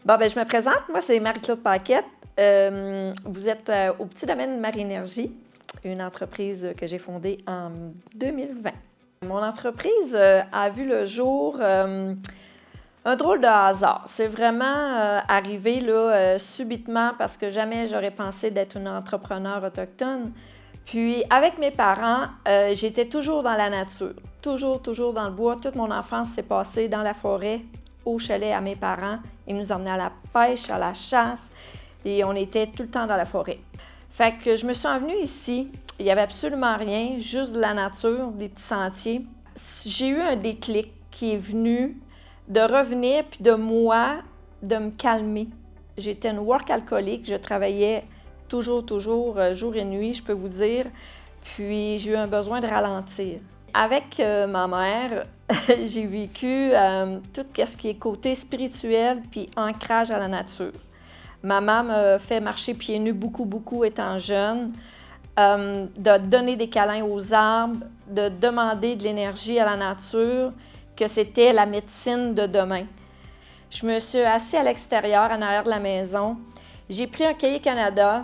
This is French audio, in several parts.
Bon, ben, je me présente. Moi, c'est Marie-Claude Paquette. Vous êtes au Petit Domaine Marie-Énergie, une entreprise que j'ai fondée en 2020. Mon entreprise a vu le jour un drôle de hasard. C'est vraiment arrivé là, subitement parce que jamais j'aurais pensé d'être une entrepreneur autochtone. Puis, avec mes parents, j'étais toujours dans la nature, toujours dans le bois. Toute mon enfance s'est passée dans la forêt, au chalet à mes parents. Ils nous emmenaient à la pêche, à la chasse, et on était tout le temps dans la forêt. Fait que je me suis envenue ici. Il n'y avait absolument rien, juste de la nature, des petits sentiers. J'ai eu un déclic qui est venu de revenir, puis de moi, de me calmer. J'étais une work alcoolique, je travaillais toujours, jour et nuit, je peux vous dire. Puis j'ai eu un besoin de ralentir. Avec ma mère, j'ai vécu tout ce qui est côté spirituel puis ancrage à la nature. Maman m'a fait marcher pieds nus beaucoup étant jeune, de donner des câlins aux arbres, de demander de l'énergie à la nature, que c'était la médecine de demain. Je me suis assise à l'extérieur, en arrière de la maison. J'ai pris un cahier Canada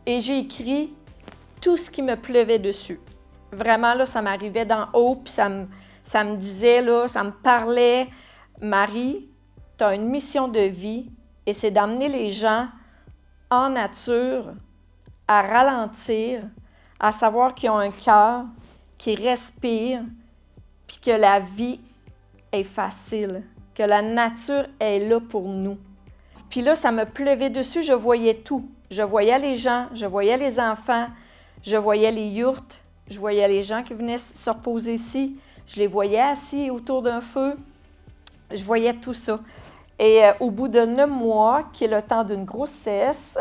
et j'ai écrit tout ce qui me pleuvait dessus. Vraiment, là, ça m'arrivait d'en haut, puis ça me disait, là, ça me parlait. Marie, tu as une mission de vie et c'est d'amener les gens en nature à ralentir, à savoir qu'ils ont un cœur, qu'ils respirent, puis que la vie est facile, que la nature est là pour nous. Puis là, ça me pleuvait dessus, je voyais tout. Je voyais les gens, je voyais les enfants, je voyais les yourtes, je voyais les gens qui venaient se reposer ici, je les voyais assis autour d'un feu, je voyais tout ça. Et au bout de 9 mois, qui est le temps d'une grossesse,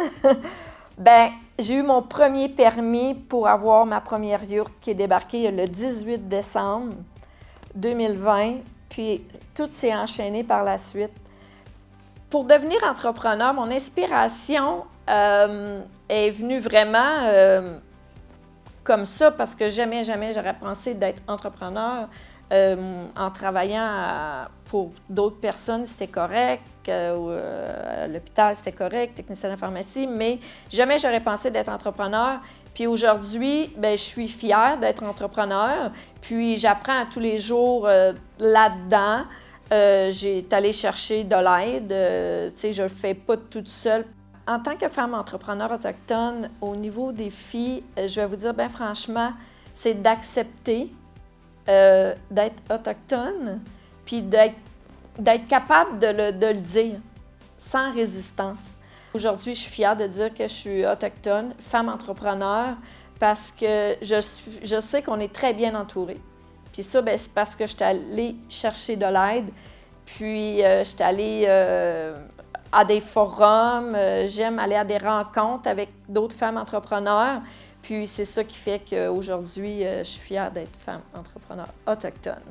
ben j'ai eu mon premier permis pour avoir ma première yourte qui est débarquée le 18 décembre 2020, puis tout s'est enchaîné par la suite. Pour devenir entrepreneur, mon inspiration est venue vraiment comme ça, parce que jamais j'aurais pensé d'être entrepreneur. En travaillant pour d'autres personnes, c'était correct. À l'hôpital, c'était correct, technicien de la pharmacie, mais jamais j'aurais pensé d'être entrepreneur. Puis aujourd'hui, bien, je suis fière d'être entrepreneur. Puis j'apprends à tous les jours là-dedans. J'ai allé chercher de l'aide. Tu sais, je ne le fais pas toute seule. En tant que femme entrepreneur autochtone, au niveau des filles, je vais vous dire bien franchement, c'est d'accepter d'être autochtone, puis d'être capable de le dire sans résistance. Aujourd'hui, je suis fière de dire que je suis autochtone, femme entrepreneur, parce que je sais qu'on est très bien entouré. Puis ça, bien, c'est parce que je suis allée chercher de l'aide, puis je suis allée à des forums, j'aime aller à des rencontres avec d'autres femmes entrepreneurs. Puis c'est ça qui fait qu'aujourd'hui, je suis fière d'être femme entrepreneur autochtone.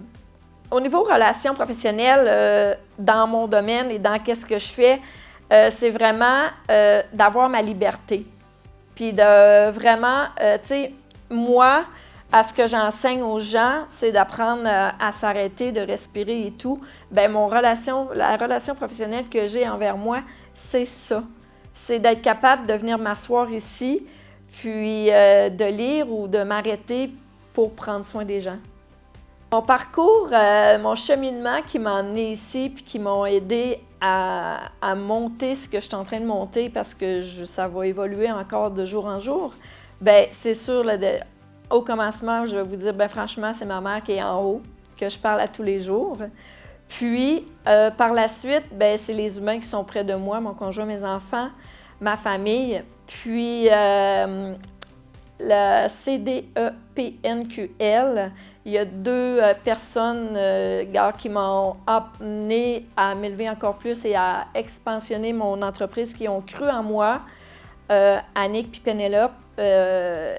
Au niveau relations professionnelles, dans mon domaine et dans qu'est-ce que je fais, c'est vraiment d'avoir ma liberté. Puis de vraiment, tu sais, moi, à ce que j'enseigne aux gens, c'est d'apprendre à s'arrêter, de respirer et tout. Bien, la relation professionnelle que j'ai envers moi, c'est ça. C'est d'être capable de venir m'asseoir ici, puis de lire ou de m'arrêter pour prendre soin des gens. Mon parcours, mon cheminement qui m'a emmené ici, puis qui m'ont aidé à monter ce que je suis en train de monter, parce que ça va évoluer encore de jour en jour, bien, c'est sûr, au commencement, je vais vous dire, bien franchement, c'est ma mère qui est en haut, que je parle à tous les jours. Puis, par la suite, bien, c'est les humains qui sont près de moi, mon conjoint, mes enfants, ma famille. Puis, la CDEPNQL, il y a 2 personnes qui m'ont amené à m'élever encore plus et à expansionner mon entreprise, qui ont cru en moi, Annick puis Pénélope. Je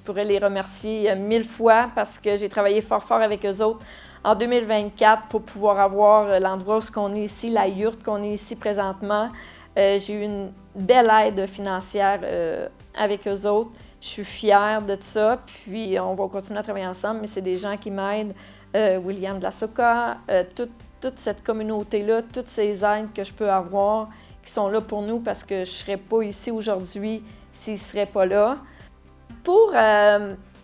pourrais les remercier 1000 fois parce que j'ai travaillé fort avec eux autres en 2024 pour pouvoir avoir l'endroit où on est ici, la yourte qu'on est ici présentement. J'ai eu une belle aide financière avec eux autres. Je suis fière de ça, puis on va continuer à travailler ensemble, mais c'est des gens qui m'aident. William de la Soca, toute cette communauté-là, toutes ces aides que je peux avoir, qui sont là pour nous parce que je ne serais pas ici aujourd'hui s'ils ne seraient pas là. Pour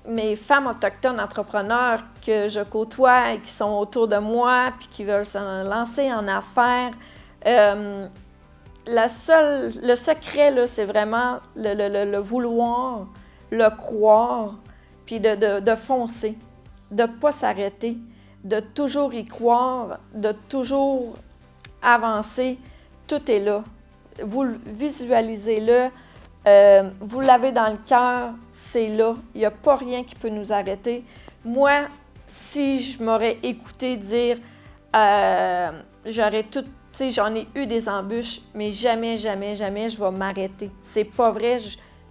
mes femmes autochtones entrepreneurs que je côtoie et qui sont autour de moi puis qui veulent se lancer en affaires, le secret, là, c'est vraiment le vouloir, le croire, puis de foncer, de ne pas s'arrêter, de toujours y croire, de toujours avancer. Tout est là. Vous visualisez-le, vous l'avez dans le cœur, c'est là. Il n'y a pas rien qui peut nous arrêter. Moi, si je m'aurais écouté dire, j'aurais tout, tu sais, j'en ai eu des embûches, mais jamais, jamais, jamais je vais m'arrêter. C'est pas vrai.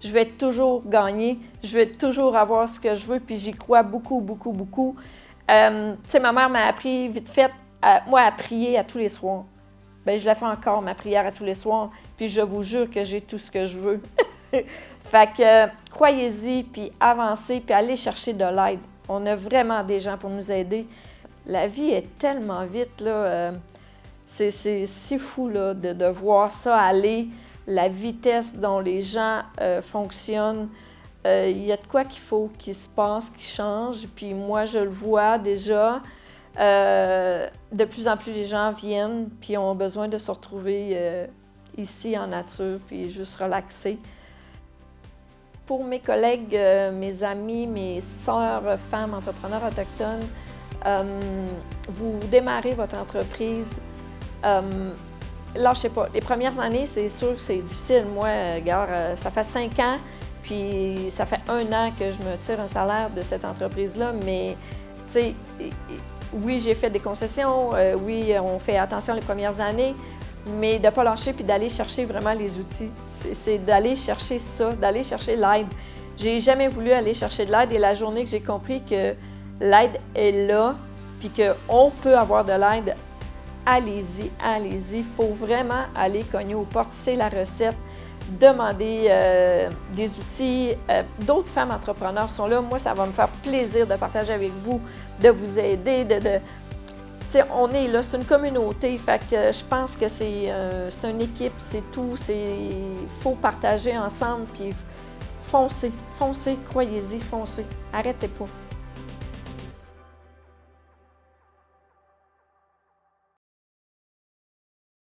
Je vais toujours gagner. Je vais toujours avoir ce que je veux, puis j'y crois beaucoup, beaucoup, beaucoup. Tu sais, ma mère m'a appris vite fait, moi, à prier à tous les soirs. Bien, je la fais encore, ma prière à tous les soirs, puis je vous jure que j'ai tout ce que je veux. Fait que croyez-y, puis avancez, puis allez chercher de l'aide. On a vraiment des gens pour nous aider. La vie est tellement vite, là. C'est fou, là, de voir ça aller, la vitesse dont les gens fonctionnent. Il y a de quoi qu'il faut qu'il se passe, qui change, puis moi, je le vois déjà. De plus en plus, les gens viennent puis ont besoin de se retrouver ici en nature puis juste relaxer. Pour mes collègues, mes amis, mes sœurs, femmes, entrepreneurs autochtones, vous démarrez votre entreprise, lâchez pas. Les premières années, c'est sûr que c'est difficile. Moi, regarde, ça fait 5 ans, puis ça fait 1 an que je me tire un salaire de cette entreprise-là, mais tu sais, oui, j'ai fait des concessions, oui, on fait attention les premières années, mais de ne pas lâcher puis d'aller chercher vraiment les outils. C'est d'aller chercher ça, d'aller chercher l'aide. J'ai jamais voulu aller chercher de l'aide et la journée que j'ai compris que l'aide est là puis qu'on peut avoir de l'aide, allez-y, allez-y. Il faut vraiment aller cogner aux portes, c'est la recette. Demander des outils. D'autres femmes entrepreneurs sont là. Moi, ça va me faire plaisir de partager avec vous, de vous aider. T'sais, on est là, c'est une communauté. Fait que je pense que c'est une équipe, c'est tout. Il faut partager ensemble, puis foncez, croyez-y, foncez. Arrêtez pas.